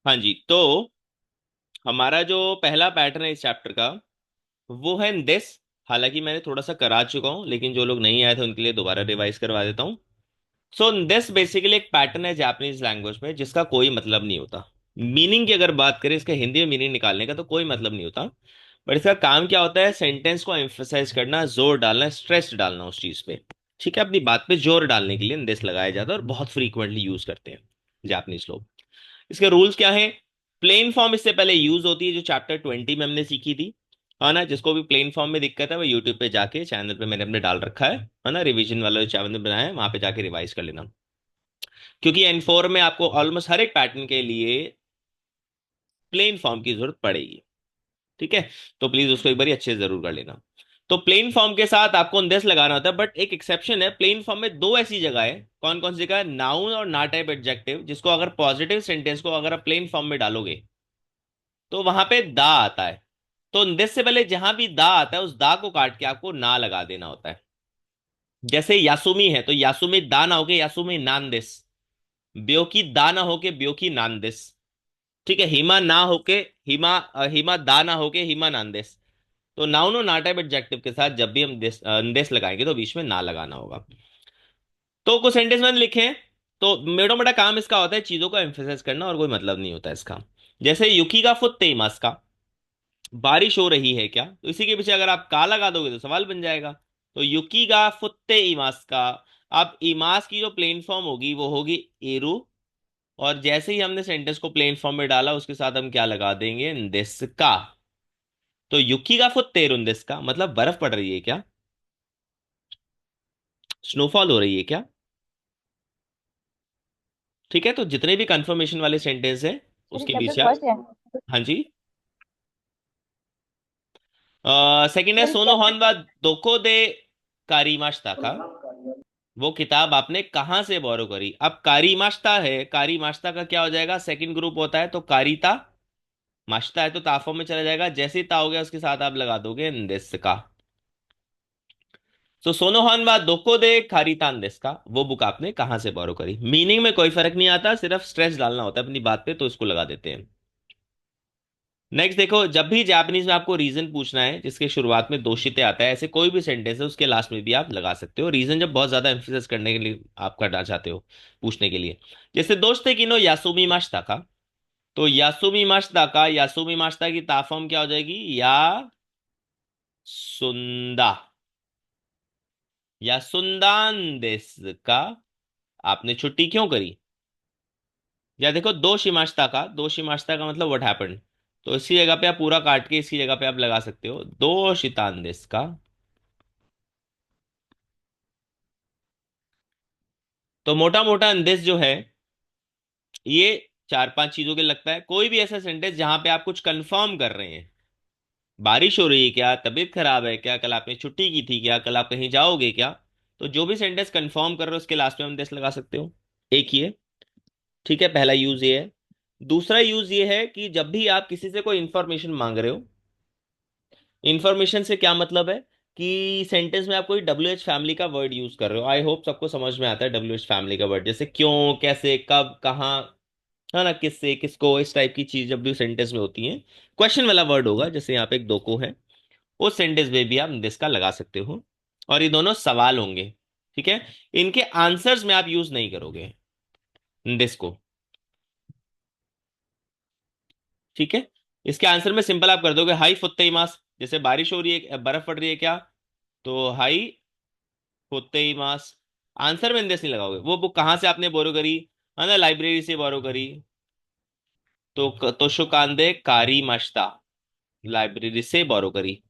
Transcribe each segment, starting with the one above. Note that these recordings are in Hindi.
हाँ जी, तो हमारा जो पहला पैटर्न है इस चैप्टर का वो है दिस। हालांकि मैंने थोड़ा सा करा चुका हूं, लेकिन जो लोग नहीं आए थे उनके लिए दोबारा रिवाइज करवा देता हूँ। सो दिस बेसिकली एक पैटर्न है जापानीज लैंग्वेज में जिसका कोई मतलब नहीं होता। मीनिंग की अगर बात करें इसका हिंदी में मीनिंग निकालने का तो कोई मतलब नहीं होता। बट इसका काम क्या होता है, सेंटेंस को एम्फसाइज करना, जोर डालना, स्ट्रेस डालना उस चीज पे। ठीक है, अपनी बात पे जोर डालने के लिए दिस लगाया जाता है और बहुत फ्रीक्वेंटली यूज करते हैं जापानीज लोग। इसके रूल्स क्या है? प्लेन फॉर्म इससे पहले यूज होती है जो चैप्टर 20 में हमने सीखी थी। है ना, जिसको भी प्लेन फॉर्म में दिक्कत है वो यूट्यूब पे जाके चैनल पे मैंने अपने डाल रखा है ना, रिवीजन वाला जो चैनल बनाया है वहां पे जाके रिवाइज कर लेना। क्योंकि N4 में आपको ऑलमोस्ट हर एक पैटर्न के लिए प्लेन फॉर्म की जरूरत पड़ेगी। ठीक है, तो प्लीज उसको एक बार अच्छे से जरूर कर लेना। तो प्लेन फॉर्म के साथ आपको दिस लगाना होता है, बट एक एक्सेप्शन है, प्लेन फॉर्म में दो ऐसी जगह है। कौन कौन सी जगह है? नाउन और ना टाइप एडजेक्टिव, जिसको अगर पॉजिटिव सेंटेंस को अगर आप प्लेन फॉर्म में डालोगे तो वहां पे दा आता है। तो दिस से पहले जहां भी दा आता है उस दा को काट के आपको ना लगा देना होता है। जैसे यासुमी है तो यासुमी दा ना होके यासुमी नान दिस। ब्योकी दा ना होके ब्योकी नान दिस। ठीक है, हिमा ना होके हिमा हिमा दा ना होके हिमा नान दिस। तो नाउन और ना टाइप एडजेक्टिव के साथ जब भी हम दिस लगाएंगे तो बीच में ना लगाना होगा। तो कुछ सेंटेंस मैंने लिखे हैं। तो मेरा बड़ा काम इसका होता है चीजों को एम्फेसाइज करना, और कोई मतलब नहीं होता इसका। जैसे युकी का फुत्ते इमास का, बारिश हो रही है क्या, तो इसी के पीछे अगर आप का लगा दोगे तो सवाल बन जाएगा। तो युकी गा फुत्ते इमास का। अब इमास की जो प्लेन फॉर्म होगी वो होगी एरू। और जैसे ही हमने सेंटेंस को प्लेन फॉर्म में डाला उसके साथ हम क्या लगा देंगे? दिस का। तो युकी गा फुत्ते रुंदिस का मतलब बर्फ पड़ रही है क्या, स्नोफॉल हो रही है क्या। ठीक है, तो जितने भी कंफर्मेशन वाले सेंटेंस हैं सर उसके चैप्टर पीछे आप। फर्स्ट है। हाँ जी। सेकंड है सर सोनो चैप्टर हॉनवा दोको दे कारीमाश्ता का। वो किताब आपने कहां से बोरो करी? अब कारी माश्ता है, कारी माश्ता का क्या हो जाएगा? सेकंड ग्रुप होता है तो कारिता। माश्ता है तो ताफो में चला जाएगा, जैसे ही ता हो गया उसके साथ आप लगा दोगे देस का। तो सोनोहान वा दोको दे कारितान देस का, वो बुक आपने कहां से बोरो करी। मीनिंग में कोई फर्क नहीं आता, सिर्फ स्ट्रेस डालना होता है अपनी बात पे, तो इसको लगा देते हैं। नेक्स्ट देखो, जब भी जापानीज में आपको रीजन पूछना है जिसके शुरुआत में दोषिते आता है, ऐसे कोई भी सेंटेंस है उसके लास्ट में भी आप लगा सकते हो रीजन, जब बहुत ज्यादा एम्फेसिस करने के लिए आप करना चाहते हो, पूछने के लिए। जैसे दोस्ते किनो यासुमी माश्ता का। तो यासुमी माश्ता का, यासुमी माश्ता की ताफॉर्म क्या हो जाएगी? या सुंदा। या सुंदान देस का, आपने छुट्टी क्यों करी। या देखो दो शिमाश्ता का, दो शिमाश्ता का मतलब व्हाट हैपेंड। तो इसी जगह पे आप पूरा काट के इसी जगह पे आप लगा सकते हो दो शितान देस का। तो मोटा मोटा अंदेश जो है ये चार पांच चीजों के लगता है। कोई भी ऐसा सेंटेंस जहां पे आप कुछ कंफर्म कर रहे हैं, बारिश हो रही है क्या, तबीयत खराब है क्या, कल आपने छुट्टी की थी क्या, कल आप कहीं जाओगे क्या। तो जो भी सेंटेंस कंफर्म कर रहे हो उसके लास्ट में हम देश लगा सकते हो। एक ये। ठीक है, पहला यूज ये है। दूसरा यूज ये है कि जब भी आप किसी से कोई इंफॉर्मेशन मांग रहे हो, इंफॉर्मेशन से क्या मतलब है कि सेंटेंस में आप कोई WH फैमिली का वर्ड यूज कर रहे हो। आई होप सबको समझ में आता है WH फैमिली का वर्ड, जैसे क्यों, कैसे, कब, कहाँ, है ना, किससे, किसको, इस टाइप की चीज जब भी सेंटेंस में होती है, क्वेश्चन वाला वर्ड होगा, जैसे यहाँ पे एक दोको है, उस सेंटेंस में भी आप दिस का लगा सकते हो। और ये दोनों सवाल होंगे। ठीक है, इनके आंसर्स में आप यूज नहीं करोगे दिस को। ठीक है, इसके आंसर में सिंपल आप कर दोगे हाई फुत्ते मास, जैसे बारिश हो रही है, बर्फ पड़ रही है क्या, तो हाई फुत्ते मास। आंसर में दिस नहीं लगाओगे। वो बुक कहाँ से आपने बोरो करी? है ना, लाइब्रेरी से बोरो करी। तो तोशुकांदे कारी माश्ता, लाइब्रेरी से बोरो करी।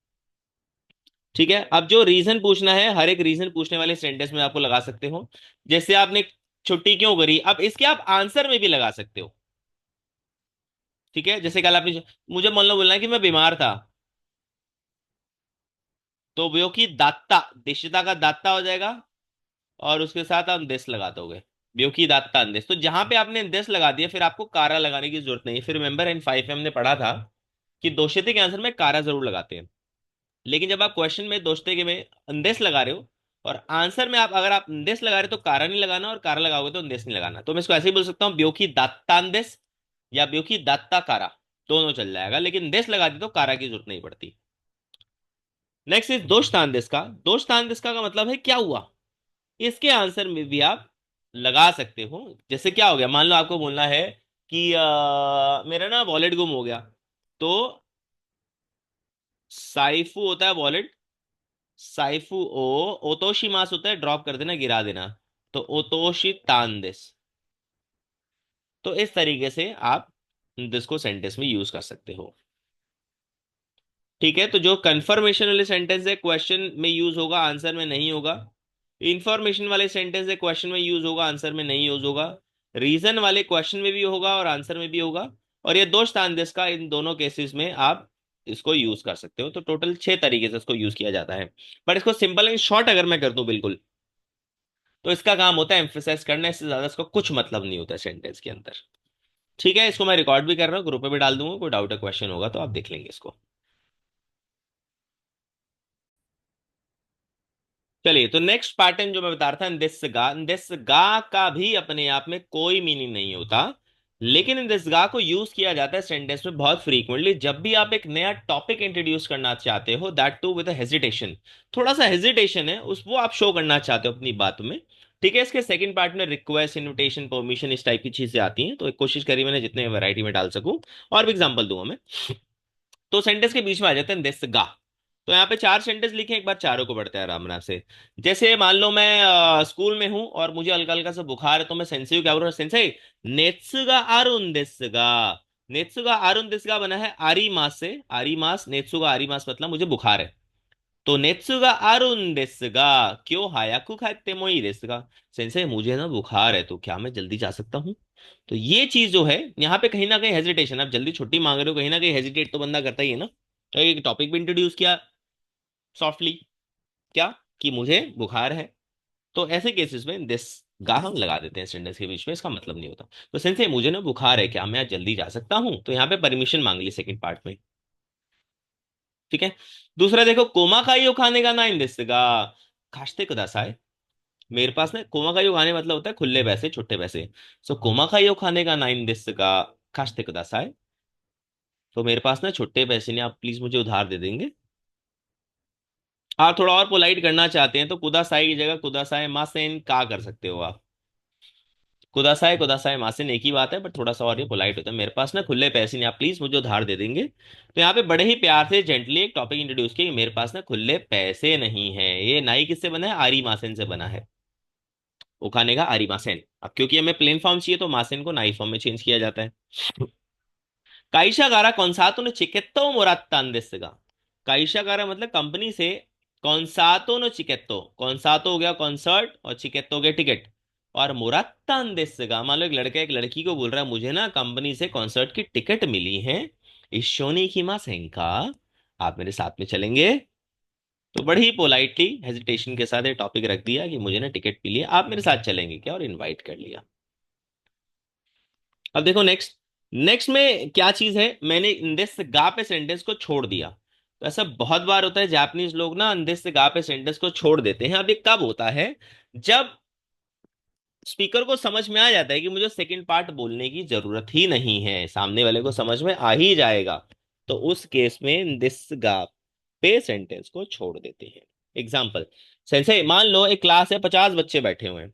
ठीक है, अब जो रीजन पूछना है हर एक रीजन पूछने वाले सेंटेंस में आपको लगा सकते हो। जैसे आपने छुट्टी क्यों करी, अब इसके आप आंसर में भी लगा सकते हो। ठीक है, जैसे कल आपने, मुझे मान लो बोलना है कि मैं बीमार था, तो वो की दात्ता, दिशता का दात्ता हो जाएगा, और उसके साथ आप देश लगा दोगे। ब्योकी दात्ता अंदेश। तो जहां पे आपने देश लगा दिया फिर आपको कारा लगाने की जरूरत नहीं है। फिर रिमेंबर इन 5 में हमने पढ़ा था कि दोषित के आंसर में कारा जरूर लगाते हैं। लेकिन जब आप क्वेश्चन में दोस्ते के में अंदेश लगा रहे हो, और आंसर में आप अगर आप अंदेश लगा रहे हो तो कारा नहीं लगाना, और कारा लगाओगे तो अंदेश नहीं लगाना। तो मैं इसको ऐसे ही बोल सकता हूँ ब्योकी दात्तांदेश। या ब्योकी दात्ता कारा, दोनों चल जाएगा, लेकिन देश लगा दी तो कारा की जरूरत नहीं पड़ती। नेक्स्ट इज दोस्तान देश का। दोस्तान देश का मतलब है क्या हुआ। इसके आंसर में भी आप लगा सकते हो। जैसे क्या हो गया, मान लो आपको बोलना है कि मेरा ना वॉलेट गुम हो गया, तो साइफू होता है वॉलेट, साइफू ओ, ओतोशी मास होता है ड्रॉप कर देना, गिरा देना, तो ओतोशी तांदेस। तो इस तरीके से आप दिस को सेंटेंस में यूज कर सकते हो। ठीक है, तो जो कंफर्मेशन वाले सेंटेंस है क्वेश्चन में यूज होगा, आंसर में नहीं होगा। इंफॉर्मेशन वाले सेंटेंस है क्वेश्चन में यूज होगा, आंसर में नहीं यूज होगा। रीजन वाले क्वेश्चन में भी होगा और आंसर में भी होगा। और ये दो स्थान का इन दोनों केसेस में आप इसको यूज कर सकते हो। तो टोटल 6 तरीके से इसको यूज किया जाता है। पर इसको सिंपल एंड शॉर्ट अगर मैं कर दूं बिल्कुल, तो इसका काम होता है एम्फेसाइज करना, इससे ज्यादा इसका कुछ मतलब नहीं होता सेंटेंस के अंदर। ठीक है, इसको मैं रिकॉर्ड भी कर रहा हूँ, ग्रुप में भी डाल दूंगा, कोई डाउट या क्वेश्चन होगा तो आप देख लेंगे इसको। चलिए, तो नेक्स्ट पैटर्न जो मैं बता रहा था, दिस गा का भी अपने आप में कोई मीनिंग नहीं होता, लेकिन इन दिस गा को यूज किया जाता है सेंटेंस में बहुत फ्रीक्वेंटली, जब भी आप एक नया टॉपिक इंट्रोड्यूस करना चाहते हो, दैट टू विद हेजिटेशन। थोड़ा सा हेजिटेशन है उस, वो आप शो करना चाहते हो अपनी बात में। ठीक है, इसके सेकंड पार्ट में रिक्वेस्ट, इनविटेशन, परमिशन, इस टाइप की चीजें आती हैं, तो एक कोशिश करी मैंने जितने वैरायटी में डाल सकूं। और भी एग्जांपल दूंगा मैं। तो सेंटेंस के बीच में आ जाते हैं दिस गा। तो यहाँ पे 4 सेंटेंस लिखे, एक बार चारों को पढ़ते हैं आराम आराम से। जैसे मान लो मैं स्कूल में हूं और मुझे हल्का हल्का सा बुखार है, तो मैं सेंसेई को क्या बोल रहा हूँ, सेंसेई नेत्सुगा आरुन देस्गा। नेत्सुगा आरुन देस्गा बना है आरी मास से, आरी मास, नेत्सुगा आरी मास, मतलब मुझे बुखार है। तो नेत्सुगा आरुन देस्गा, क्यों हायाकु खाते मोई देस्गा। सेंसेई मुझे ना बुखार है, तो क्या मैं जल्दी जा सकता हूँ। तो ये चीज जो है यहाँ पे कहीं ना कहीं हेजिटेशन, आप जल्दी छुट्टी मांग रहे हो, कहीं ना कहीं हेजिटेट तो बंदा करता ही है ना। तो एक टॉपिक भी इंट्रोड्यूस किया सॉफ्टली, क्या, कि मुझे बुखार है। तो ऐसे केसेस में दिस गा हम लगा देते हैं सेंटेंस के बीच में, इसका मतलब नहीं होता। तो सेंसे मुझे ना बुखार है, क्या मैं आज जल्दी जा सकता हूं, तो यहाँ पे परमिशन मांग ली सेकंड पार्ट में। ठीक है। दूसरा देखो, कोमा काइयो खाने का ना इन दिस गा खास्ते कुदासाई। मेरे पास ना कोमा काइयो खाने मतलब होता है खुले पैसे, छुट्टे पैसे। सो कोमा काइयो खाने का ना इन दिस गा खास्ते कुदासाई। तो मेरे पास ना छुट्टे पैसे नहीं, आप प्लीज मुझे उधार दे देंगे। आप थोड़ा और पोलाइट करना चाहते हैं तो कुदासाई की जगह कुदासाई मासेन का कर सकते हो आप। कुदासाई मासेन एक ही बात है, बट थोड़ा सा और ये पोलाइट होता है। मेरे पास ना खुले पैसे नहीं, आप प्लीज मुझे उधार दे देंगे। तो यहाँ पे बड़े ही प्यार से जेंटली एक टॉपिक इंट्रोड्यूस किया कि मेरे पास ना खुले पैसे नहीं है। ये नाई किससे बना है, आरी मासेन से बना है। उखाने का आरी मासेन। अब क्योंकि हमें प्लेन फॉर्म चाहिए तो मासेन को नाई फॉर्म में चेंज किया जाता है। काइशा गारा कॉन्सातो ने चिकेत्तो मोरात्तान देस्गा। काइशा गारा मतलब कंपनी से, कॉन्सातो नो चिकेत्तो, कॉन्सातो हो गया कॉन्सर्ट और चिकेत्तो हो गया टिकट। और मोरात्तान देस्गा मान लो एक लड़का एक लड़की को बोल रहा है, मुझे ना कंपनी से कॉन्सर्ट की टिकट मिली है, इस शोनी की मां सेंका, आप मेरे साथ में चलेंगे। तो बड़ी ही पोलाइटली हेजिटेशन के साथ ये टॉपिक रख दिया कि मुझे ना टिकट मिली है, आप मेरे साथ चलेंगे क्या, और इनवाइट कर लिया। अब देखो नेक्स्ट, नेक्स्ट में क्या चीज है, मैंने इंदेस गा पे सेंटेंस को छोड़ दिया। तो ऐसा बहुत बार होता है, जापानीज लोग ना इंदेस गा पे सेंटेंस को छोड़ देते हैं। अब ये कब होता है, जब स्पीकर को समझ में आ जाता है कि मुझे सेकंड पार्ट बोलने की जरूरत ही नहीं है, सामने वाले को समझ में आ ही जाएगा। तो उस केस में दिस गा पे सेंटेंस को छोड़ देते हैं। एग्जाम्पल, सेंसे मान लो एक क्लास है, 50 बच्चे बैठे हुए हैं।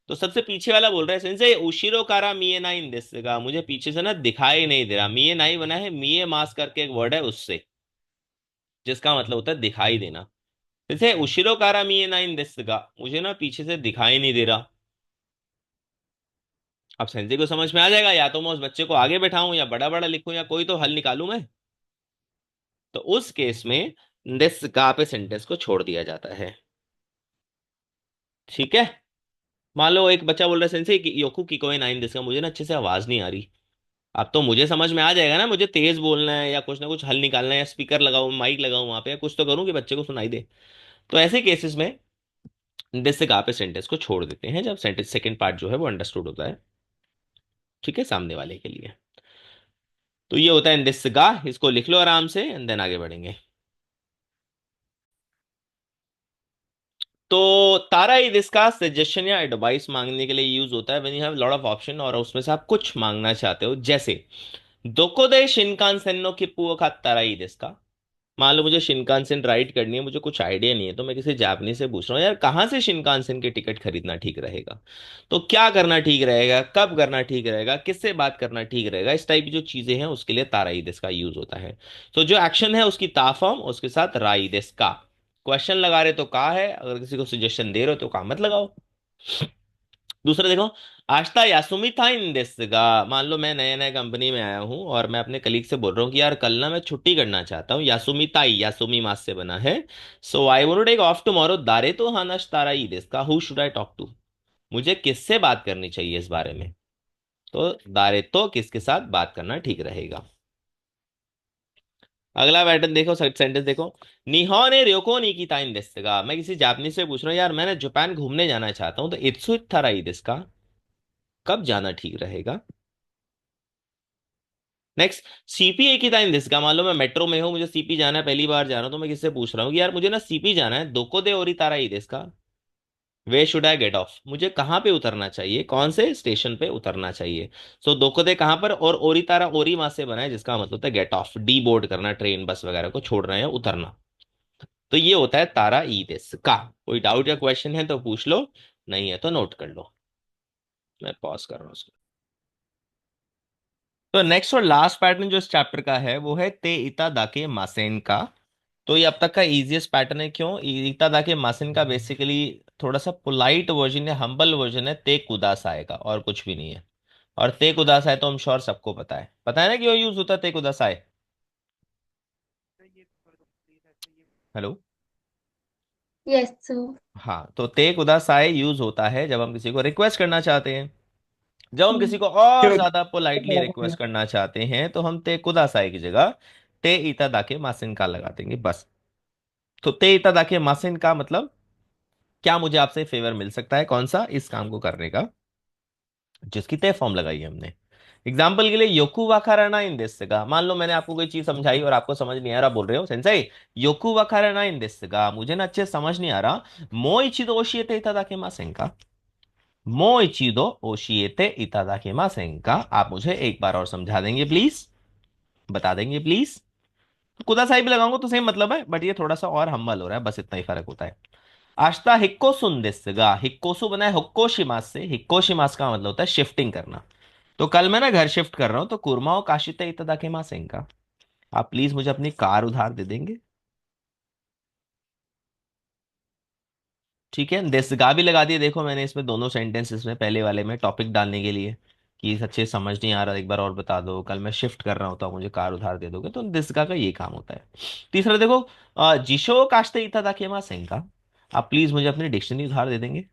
तो सबसे पीछे वाला बोल रहा है, सेंसे उशिरो कारा मिए नाइन देगा, मुझे पीछे से ना दिखाई नहीं दे रहा। मिए नाई बना है मिए मास करके एक वर्ड है उससे, जिसका मतलब होता है दिखाई देना। जैसे उशिरो कारा मिए नाइन देगा, मुझे ना पीछे से दिखाई नहीं दे रहा। अब सेंसे को समझ में आ जाएगा, या तो मैं उस बच्चे को आगे बैठाऊं या बड़ा बड़ा लिखूं या कोई तो हल निकालूं मैं। तो उस केस में दिस का पे सेंटेंस को छोड़ दिया जाता है। ठीक है। मान लो एक बच्चा बोल रहा है, सेंसे कि योकू की कोई नाइन दिस का, मुझे ना अच्छे से आवाज नहीं आ रही। अब तो मुझे समझ में आ जाएगा ना, मुझे तेज बोलना है या कुछ ना कुछ हल निकालना है, या स्पीकर लगाऊं, माइक लगाऊं वहां पे, या कुछ तो करूं कि बच्चे को सुनाई दे। तो ऐसे केसेस में दिस से का पे सेंटेंस को छोड़ देते हैं, जब सेंटेंस सेकंड पार्ट जो है वो अंडरस्टूड होता है। ठीक है, सामने वाले के लिए। तो ये होता है दिस गा, इसको लिख लो आराम से एंड देन आगे बढ़ेंगे। तो तारा ईद इसका सजेशन या एडवाइस मांगने के लिए यूज होता है when you have lot of option और उसमें से आप कुछ मांगना चाहते हो, जैसे दोकोदे शिनकानसेन नो किप्पू का तारा ईद इसका। मान लो मुझे शिनकानसेन राइड करनी है, मुझे कुछ आइडिया नहीं है, तो मैं किसी जापानी से पूछ रहा हूँ यार कहाँ से शिनकानसेन की टिकट खरीदना ठीक रहेगा। तो क्या करना ठीक रहेगा, कब करना ठीक रहेगा, किससे बात करना ठीक रहेगा, इस टाइप की जो चीजें हैं उसके लिए ताराइदेस का यूज होता है। तो जो एक्शन है उसकी ता फॉर्म, उसके साथ राइदेस का। क्वेश्चन लगा रहे तो का है, अगर किसी को सजेशन दे रहे हो तो का मत लगाओ। दूसरा देखो, आस्ता यासुमी था इन देश का। मान लो मैं नए नए कंपनी में आया हूँ और मैं अपने कलीग से बोल रहा हूँ कि यार कल ना मैं छुट्टी करना चाहता हूँ, यासुमी ताई, यासुमी मास से बना है। So I want to take off tomorrow, दारे तो हानश तारा ई देश का, who should I talk to. मुझे किससे बात करनी चाहिए इस बारे में। तो दारे तो किसके साथ बात करना ठीक रहेगा। अगला पैटर्न देखो, सेंटेंस देखो। निहॉ ने ryoko ni ikitaiんですが, मैं किसी जापानी से पूछ रहा हूँ यार मैंने जापान घूमने जाना चाहता हूँ, तो इत्सु इत्थारा ई देsu का, कब जाना ठीक रहेगा। नेक्स्ट, सीपी एक ही टाइम दिस का। मान लो मैं मेट्रो में हूँ, मुझे सीपी जाना है, पहली बार जा रहा हूँ, तो मैं किससे पूछ रहा हूँ कि यार मुझे ना सीपी जाना है, दोको दे ओरी तारा ई देस का, वे शुड आई गेट ऑफ, मुझे कहाँ पे उतरना चाहिए, कौन से स्टेशन पे उतरना चाहिए। सो दोको दे कहाँ पर, और ओरी तारा ओरी मास से बना है जिसका मतलब होता है गेट ऑफ, डी बोर्ड करना, ट्रेन बस वगैरह को छोड़ना या उतरना। तो ये होता है तारा ई देस का। कोई डाउट या क्वेश्चन है तो पूछ लो, नहीं है तो नोट कर लो। मैं पॉज कर रहा हूँ उसको। तो नेक्स्ट और लास्ट पैटर्न जो इस चैप्टर का है वो है ते इता दाके मासेन का। तो ये अब तक का इजीएस्ट पैटर्न है। क्यों? इता दाके मासेन का बेसिकली थोड़ा सा पोलाइट वर्जन है, हम्बल वर्जन है ते कुदासाए का, और कुछ भी नहीं है। और ते कुदासाए तो हम श्योर सबको पता है ना क्यों यूज होता है ते कुदासाए। हेलो। Yes, so. हाँ, तो ते कुदासाए यूज होता है जब हम किसी को रिक्वेस्ट करना चाहते हैं। जब हम Hmm. किसी को और ज्यादा पोलाइटली रिक्वेस्ट करना चाहते हैं तो हम ते कुदासाई की जगह ते इता दाके मासिन का लगा देंगे बस। तो ते इता दाके मासिन का मतलब, क्या मुझे आपसे फेवर मिल सकता है, कौन सा, इस काम को करने का, जिसकी तय फॉर्म लगाई है हमने। एग्जाम्पल के लिए योकू वाकाराना इन दिस का। मान लो मैंने आपको कोई चीज समझाई और आपको समझ नहीं आ रहा, बोल रहे हो सेंसेई योकू वाकाराना इन दिस का, मुझे ना अच्छे से समझ नहीं आ रहा, मो इचिदो ओशिएते इतादाके मासेन का, मो इचिदो ओशिएते इतादाके मासेन का, आप मुझे एक बार और समझा देंगे प्लीज, बता देंगे प्लीज। कुदा साहिब लगाऊंगा तो सेम मतलब है, बट ये थोड़ा सा और हम्बल हो रहा है, बस इतना ही फर्क होता है। आस्ता हिक्कोसुन देस्गा, हिक्कोसु बना है हुक्कोशिमास से, हिक्कोशिमास का मतलब होता है शिफ्टिंग करना। तो कल मैं ना घर शिफ्ट कर रहा हूं, तो कुर्माओ काशिते इतदाकेमासेन, आप प्लीज मुझे अपनी कार उधार दे देंगे। ठीक है, देसगा भी लगा दिया, देखो मैंने इसमें दोनों सेंटेंसेस में, पहले वाले में टॉपिक डालने के लिए कि सच्चे समझ नहीं आ रहा, एक बार और बता दो, कल मैं शिफ्ट कर रहा हूं तो आप मुझे कार उधार दे दोगे, तो देसगा का ये काम होता है। तीसरा देखो, जिशो काश्ते इतादाकेमासेन, आप प्लीज मुझे अपनी डिक्शनरी उधार दे देंगे।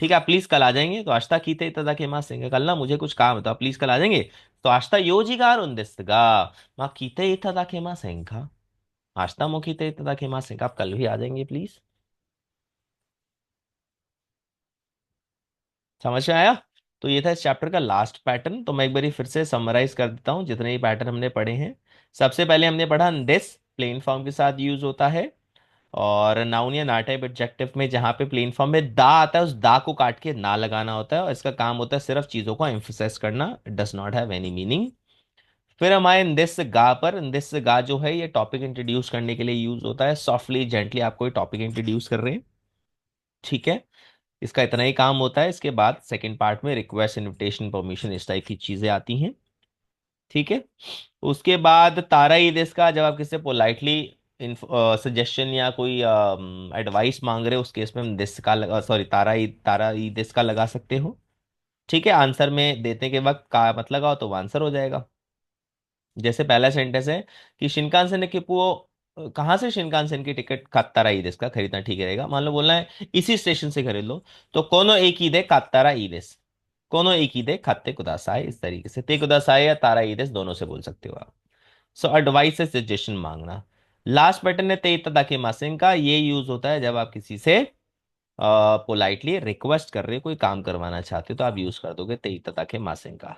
ठीक है, आप प्लीज कल आ जाएंगे, तो आस्ता कीते इतादाकेमासेन, कल ना मुझे कुछ काम है तो आप प्लीज कल आ जाएंगे। तो आस्ता योजिगार उन देसगा, मा कीते इतादाकेमासेन, आस्ता मो कीते इतादाकेमासेन, आप कल भी आ जाएंगे प्लीज। समझ में आया? तो ये था इस चैप्टर का लास्ट पैटर्न। तो मैं एक बार फिर से समराइज कर देता हूँ जितने ही पैटर्न हमने पढ़े हैं। सबसे पहले हमने पढ़ा दिस, प्लेन फॉर्म के साथ यूज होता है। और नाउन या नाटाइप एडजेक्टिव में जहां पे प्लेन फॉर्म में दा आता है, उस दा को काट के ना लगाना होता है, और इसका काम होता है सिर्फ चीजों को एम्फसाइज करना, does not have any meaning. फिर हमारे दिस गा पर, दिस गा जो है ये टॉपिक इंट्रोड्यूस करने के लिए यूज होता है, सॉफ्टली जेंटली आप कोई टॉपिक इंट्रोड्यूस कर रहे हैं। ठीक है, इसका इतना ही काम होता है। इसके बाद सेकंड पार्ट में रिक्वेस्ट, इनविटेशन, परमिशन, इस टाइप की चीजें आती हैं। ठीक है, उसके बाद तारा ईद इसका, जब आप किसी पोलाइटली सजेशन या कोई एडवाइस मांग रहे हो, उस केस में हम दिस का लगा, सॉरी तारा ईद इसका लगा सकते हो। ठीक है, आंसर में देने के वक्त का मत लगाओ तो वो आंसर हो जाएगा। जैसे पहला सेंटेंस है कि शिनकानसेन ने किपू, कहाँ से शिनकानसेन की टिकट कात्तारा ईदेस का खरीदना ठीक रहेगा। मान लो बोलना है इसी स्टेशन से खरीद लो, तो कोनो एक ईदे कात्तारा ईदेस, कोनो एक ईदे खाते कुदासाई, इस तरीके से ते कुदासाई या तारा ईदेस दोनों से बोल सकते हो आप। सो एडवाइस से सजेशन मांगना। लास्ट पैटर्न है ते इत्तादाके मासेन का, ये यूज होता है जब आप किसी से पोलाइटली रिक्वेस्ट कर रहे हो, कोई काम करवाना चाहते हो, तो आप यूज कर दोगे ते इत्तादाके मासेन का।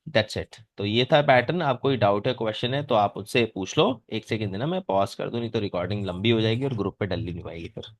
That's it. तो ये था पैटर्न। आप कोई डाउट है, क्वेश्चन है तो आप उससे पूछ लो। एक सेकंड देना, मैं पॉज कर दूं, नहीं तो रिकॉर्डिंग लंबी हो जाएगी और ग्रुप पे डल नहीं पाएगी फिर।